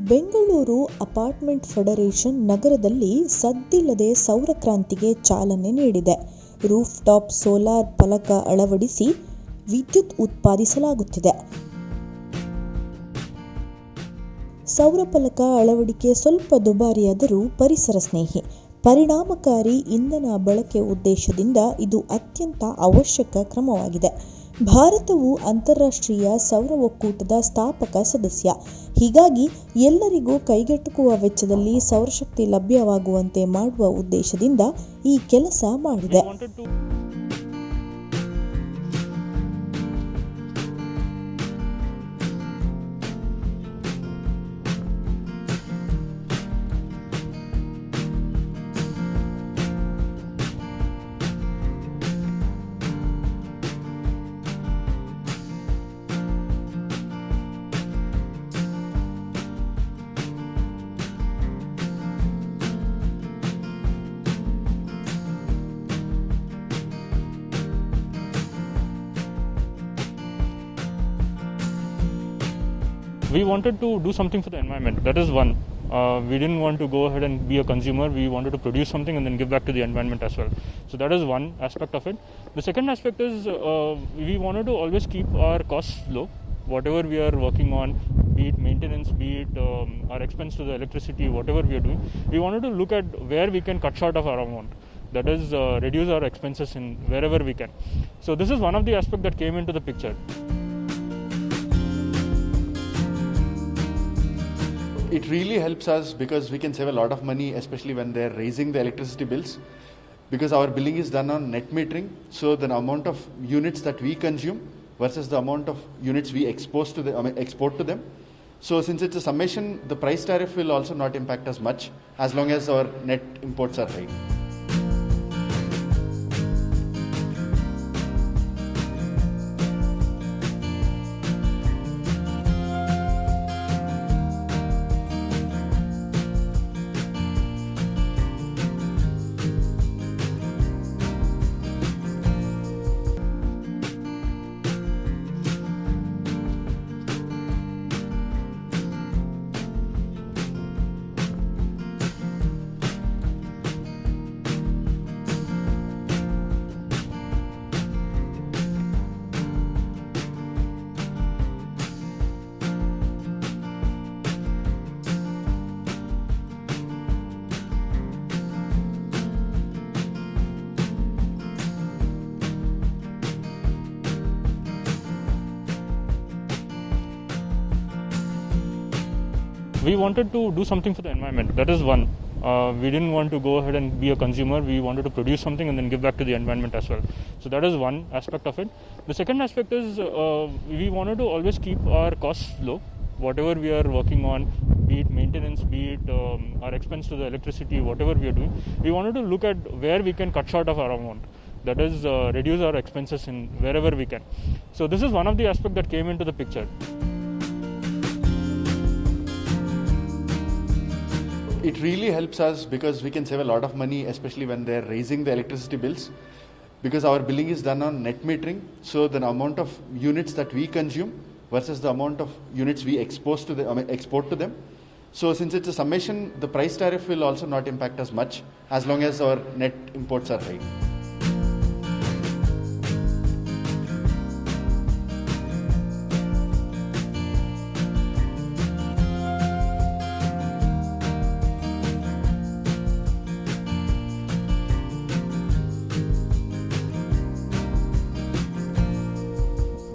Bengaluru apartment federation ನಗರದಲ್ಲಿ ಸದ್ದಿಲ್ಲದೆ ಸೌರ ಕ್ರಾಂತಿಗೆ ಚಾಲನೆ ನೀಡಿದೆ. ರೂಫ್ ಟಾಪ್ ಸೋಲಾರ್ ಫಲಕ ಅಳವಡಿಸಿ ವಿದ್ಯುತ್ ಉತ್ಪಾದಿಸಲಾಗುತ್ತಿದೆ. ಸೌರ ಫಲಕ ಅಳವಡಿಕೆ ಸ್ವಲ್ಪ ದುಬಾರಿಯಾದರೂ ಪರಿಸರ ಸ್ನೇಹಿ, ಪರಿಣಾಮಕಾರಿ ಇಂಧನ ಬಳಕೆ ಉದ್ದೇಶದಿಂದ ಇದು ಅತ್ಯಂತ ಅವಶ್ಯಕ ಕ್ರಮವಾಗಿದೆ. ಭಾರತವು ಅಂತಾರಾಷ್ಟ್ರೀಯ ಸೌರ ಒಕ್ಕೂಟದ ಸ್ಥಾಪಕ ಸದಸ್ಯ. ಹೀಗಾಗಿ ಎಲ್ಲರಿಗೂ ಕೈಗೆಟುಕುವ ವೆಚ್ಚದಲ್ಲಿ ಸೌರಶಕ್ತಿ ಲಭ್ಯವಾಗುವಂತೆ ಮಾಡುವ ಉದ್ದೇಶದಿಂದ ಈ ಕೆಲಸ ಮಾಡಿದೆ. We wanted to do something for the environment. That is one. We didn't want to go ahead and be a consumer. We wanted to produce something and then give back to the environment as well. So that is one aspect of it. The second aspect is we wanted to always keep our costs low. Whatever we are working on, be it maintenance, be it our expense to the electricity, whatever we are doing, we wanted to look at where we can cut short of our amount. That is reduce our expenses in wherever we can. So this is one of the aspects that came into the picture. It really helps us because we can save a lot of money, especially when they're raising the electricity bills, because our billing is done on net metering. So the amount of units that we consume versus the amount of units we export to them. So since it's a summation, the price tariff will also not impact us much as long as our net imports are high. We wanted to do something for the environment. That is one. We didn't want to go ahead and be a consumer. We wanted to produce something and then give back to the environment as well. So that is one aspect of it. The second aspect is we wanted to always keep our costs low. Whatever we are working on, be it maintenance, be it our expense to the electricity, whatever we are doing, we wanted to look at where we can cut short of our amount. That is reduce our expenses in wherever we can. So this is one of the aspects that came into the picture. It really helps us because we can save a lot of money, especially when they're raising the electricity bills, because our billing is done on net metering. So the amount of units that we consume versus the amount of units we export to them. So since it's a summation, the price tariff will also not impact us much as long as our net imports are high.